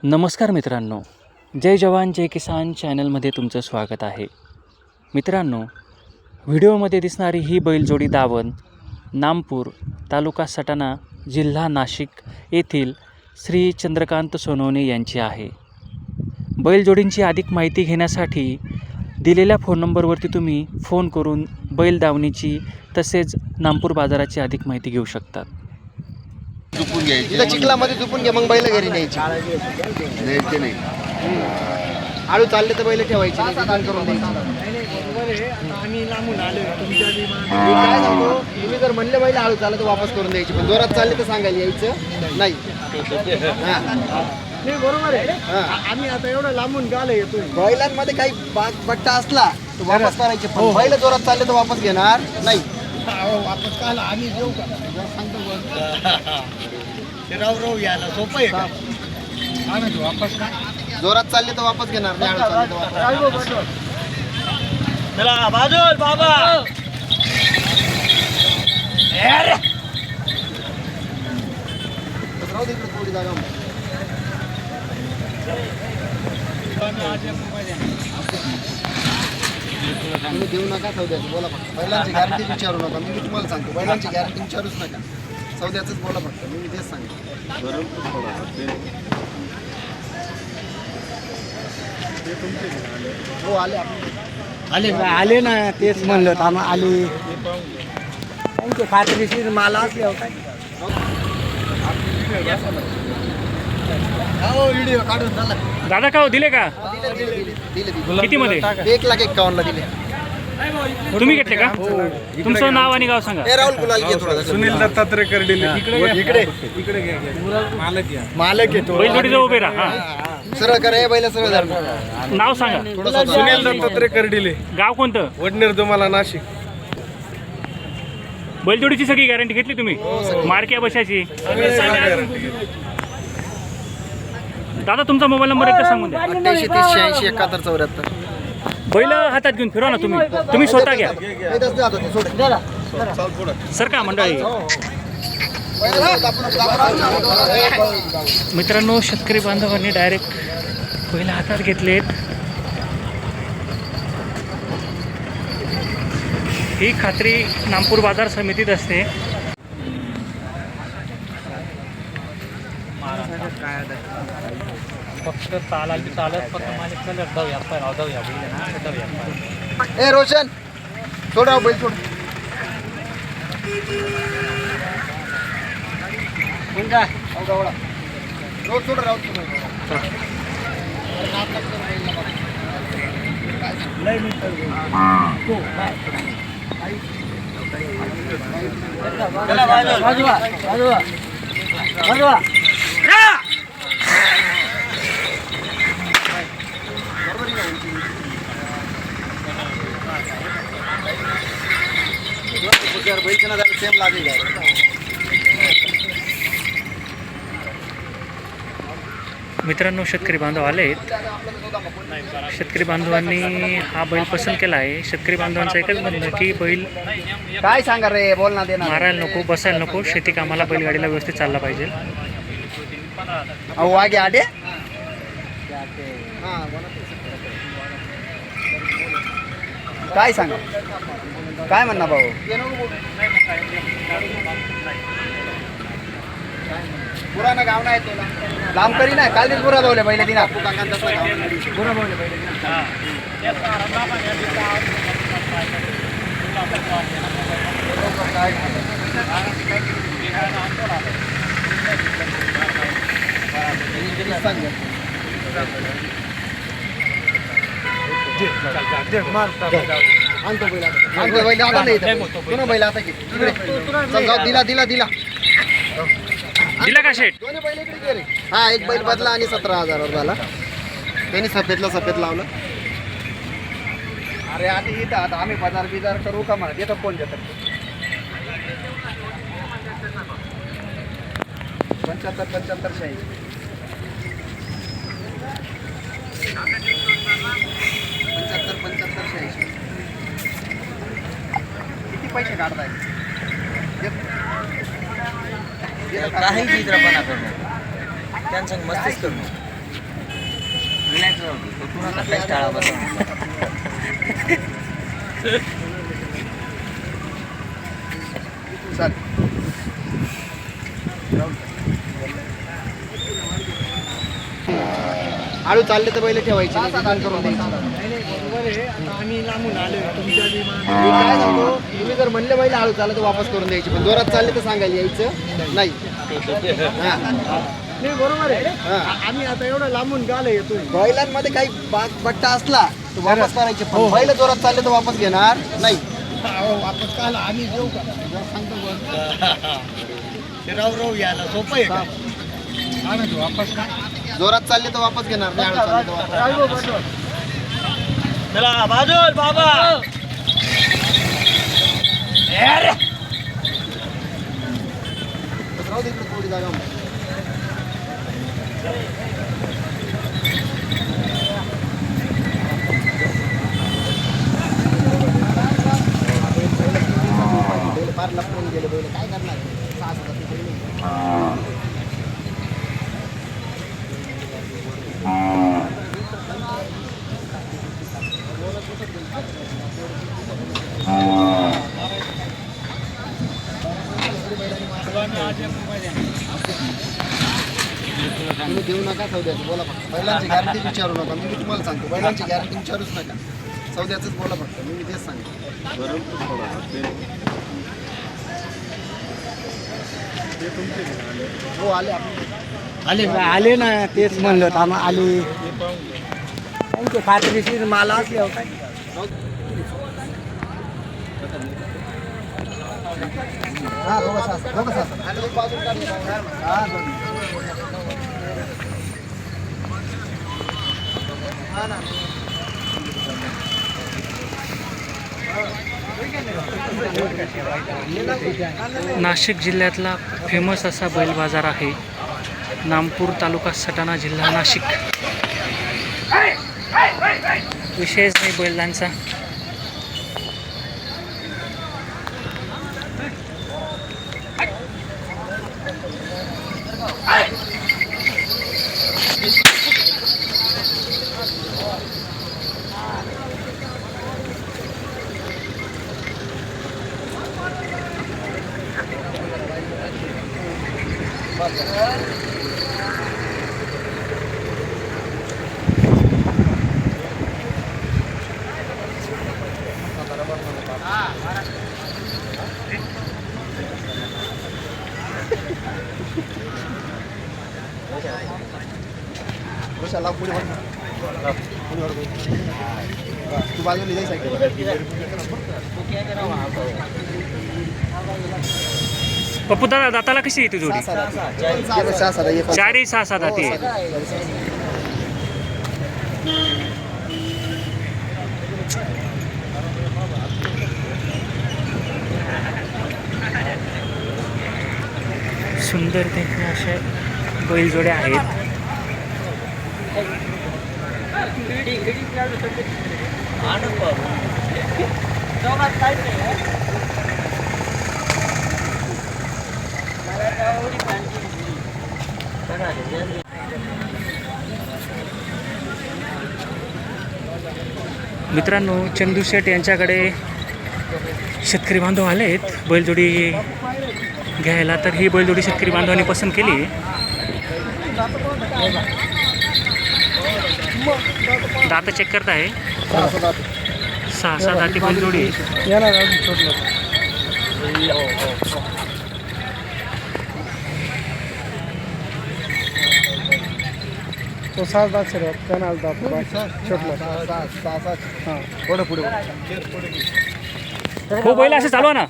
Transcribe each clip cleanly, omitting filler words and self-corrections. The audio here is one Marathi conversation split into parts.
नमस्कार मित्रांनो, जय जवान जय किसान चॅनलमध्ये तुमचं स्वागत आहे. मित्रांनो, व्हिडिओमध्ये दिसणारी ही बैलजोडी दावण नामपूर, तालुका सटाणा, जिल्हा नाशिक येथील श्री चंद्रकांत सोनवणे यांची आहे. बैलजोडींची अधिक माहिती घेण्यासाठी दिलेल्या फोन नंबरवरती तुम्ही फोन करून बैल दावणीची तसेच नामपूर बाजाराची अधिक माहिती घेऊ शकतात. झुपून घ्यायची इथं चिखलामध्ये झुपून घ्या, मग बैल घरी न्यायची. न्यायचे नाही. आळू चालले तर बैल ठेवायची नाही, दुकान करून द्यायची. मी काय सांगतो, तुम्ही जर म्हणले बैल आळू चालले तर वापस करून द्यायची, पण जोरात चालले तर सांगायला यायचं नाही. बरोबर आहे. आम्ही आता एवढं लांबून गाला येतो. बैलांमध्ये काही बट्टा असला तर वापस करायचे, पण बैल जोरात चालले तर वापस घेणार नाही. वापस काला आम्ही देऊ का? ते राव यायला सोपं आहे का? वापस का जोरात चालले तर वापस घेणार नाही, आळू चालले तर वापस. चला बाजूल बाबा. राहू दे इकडे थोडी जागा. तुम्ही देऊ नका सौद्याचं, बोला फक्त. बैलांची गॅरंटी विचारू नका. मी तुम्हाला सांगतो, बैलांची गॅरंटी विचारूच नका. सौद्याचंच बोला फक्त. मी तेच सांगतो. हो आले आले ना, तेच म्हणलं आम्हाला आले. त्यांची खात्रीशीर माल असल्यावर काय व्हिडिओ काढून झाला. दादा का दिले का? दिले कितीमध्ये? 1,51,000 ला दिले. तुम्ही घेतले का? तुमचं नाव आणि गाव सांगा. हे राहुल गुलाल घे थोडा. सुनील दत्तात्रय कर्डिले. इकडे मालक येतो. बैलजोडीजवळ उभे राहा. सरळ करा, हे बैल सरळ धर. नाव सांगा. सुनील दत्तात्रय कर्डिले, गाव कोणतं? वडनेर तुम्हाला नाशिक. बैलजोडीची सगळी गॅरंटी घेतली तुम्ही? मार्क्या बशाची. दादा तुमचा मोबाईल नंबर एकदा सांगून द्या. 88 30 86 71 74. बैल हातात घेऊन फिरवा ना तुम्ही स्वतः घ्या. हे दस द्या आता ते, सोड. सर का मंडळी. मित्रांनो, शेतकरी बांधवांनी डायरेक्ट बैल हातात घेतलेत. ही खात्री नामपूर बाजार समितीत असते. फक्त चालत फक्त मालिक कलर जाऊया ए रोशन, सोड राव बैल, सोड. हो गावडा. रोज सोड राव. सेम लागेल. मित्रांनो, शेतकरी बांधव आलेत. शेतकरी बांधवांनी हा बैल पसंत केला आहे. शेतकरी बांधवांचं एकच म्हणणं की बैल काय सांगा रे, बोल ना, दे ना. मारायला नको, बसायला नको. शेती कामाला बैलगाडीला व्यवस्थित चालला पाहिजे. अहो वागे आडे. काय सांगा, काय म्हणणार भाऊ? पुराना गाव नाही लांब करी ना. काल पुरा भावले पहिले दिना. पुरा भावले पहिले दिना. आणतो बैल आता नाही. तू बैल आता घे. चल जाऊ. दिला दिला का शेट? दोन्ही बैल इकडे घे रे. हा, एक बैल बदला आणि 17,000 झाला. त्यांनी सफेद लावलं. अरे आता इथं आता आम्ही बाजार करू का म्हणा. येतं कोण देतात? 75 86. किती पैसे काढताय? काही चित्रपणा करणं त्यांचं मस्तीच करणं आळू चालले तर बैल ठेवायचे नाही, दुकान करून द्यायचे. आम्ही लांबून आलो तुमच्या मी काय सांगतो, तुम्ही जर म्हणले बैल आळू चालले तर वापस करून द्यायचे, पण जोरात चालले तर सांगायला यायचं नाही. हा. नाही बरोबर आहे. हा. आम्ही आता एवढं लांबून गाला येतोय. बैलांमध्ये काही बट्टा असला तर वापस करायचे, पण बैल जोरात चालले तर वापस घेणार नाही. वापस काल आम्ही देऊ का ते राव यायला सोपं आहे का आम्ही वापस का जोरात चालले तर वापस घेणार नाही, आळू चालले तर वापस. चला बाजूल बाबा राहू दे इकडे थोडी जागा. बैल फार लपवून गेले, बैल काय करणार? 6,000 रुपये बैल. तुम्ही देऊ नका सौद्याचं, बोला फक्त. बैलांची गॅरंटी विचारू नका, मी तुम्हाला सांगतो. बैलांची गॅरंटी विचारूच नका, सौद्याचंच बोला फक्त. मी तेच सांगतो. हो आले आपण. आले ना तेच म्हणलं आम्हाला आले त्यांचे खात्रीशीर मला असल्यावर काय हा दोघं सास. आणि एक बाजूला काढून टाका. हा, दोन्ही. हा ना. नाशिक जिल्ह्यातला फेमस असा बैल बाजार आहे. नामपूर तालुका सटाणा जिल्हा नाशिक. विशेष नाही बैलांचा. कशाला पुढे वळ. पुढे वळ. तू बाजूला जाई साईड. पप्पू दादा दाताला कशी येते जोडी? 6,000. 4-6 दाती आहे. सुंदर देखील अशा बैलजोड्या आहेत. मित्रांनो, चंदू शेठ यांच्याकडे शेतकरी बांधव आले आहेत बैलजोडी घ्यायला. तर ही बैलजोडी शेतकरी बांधवांनी पसंत केली. दात चेक करत आहे. 6 दाती बैलजोडी. तो 6 दात कॅनल दात छोटलं. हां पुढे पुढे. हो बैल असं चालवा ना.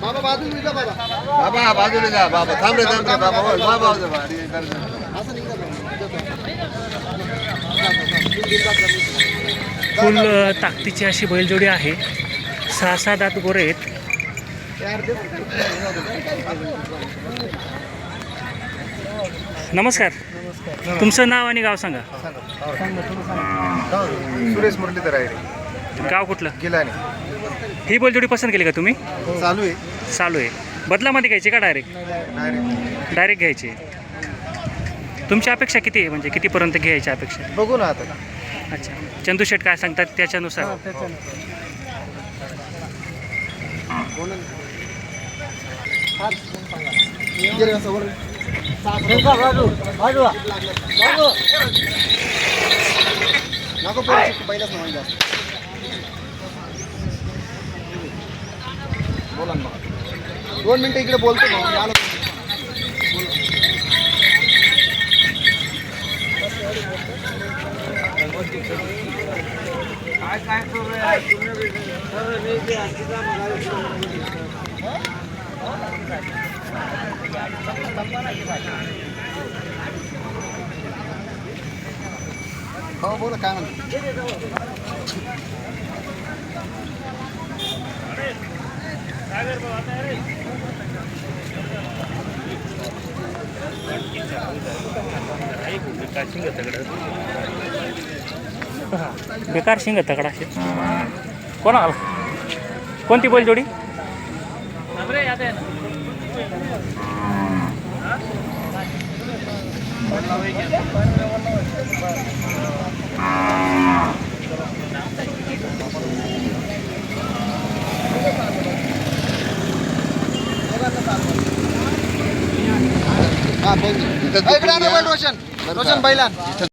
बाबा बाजूला जा बाबा. बाबा बाजूला जा बाबा. थांब रे बाबा. बाबा असं निघा. फुल ताकदीची अशी बैलजोडी आहे. 6 दात गोरे आहेत. नमस्कार. तुमचं नाव आणि गाव सांगा. सुरेश मुरलीधर आहे. गाव कुठलं? गिलानी. ही बैलजोडी पसंत केली का तुम्ही? चालू आहे. चालू आहे. बदलामध्ये घ्यायची का डायरेक्ट डायरेक्ट डायरेक्ट घ्यायची? तुमची अपेक्षा किती आहे, म्हणजे कितीपर्यंत घ्यायची अपेक्षा? बघू ना आता. अच्छा, चंदू शेठ काय सांगतात त्याच्यानुसार? गेले असं वर. नको पोराची पहिलाच नाही जास्त. बोला ना मला. 2 मिनिटं इकडे बोलतो ना मी आलो. हो बोला काय म्हणतो. बेकार शिंग तकडा असे कोणाला? कोणती बैलजोडी? हा बोल. इकडे रोशन रोशन बैलान.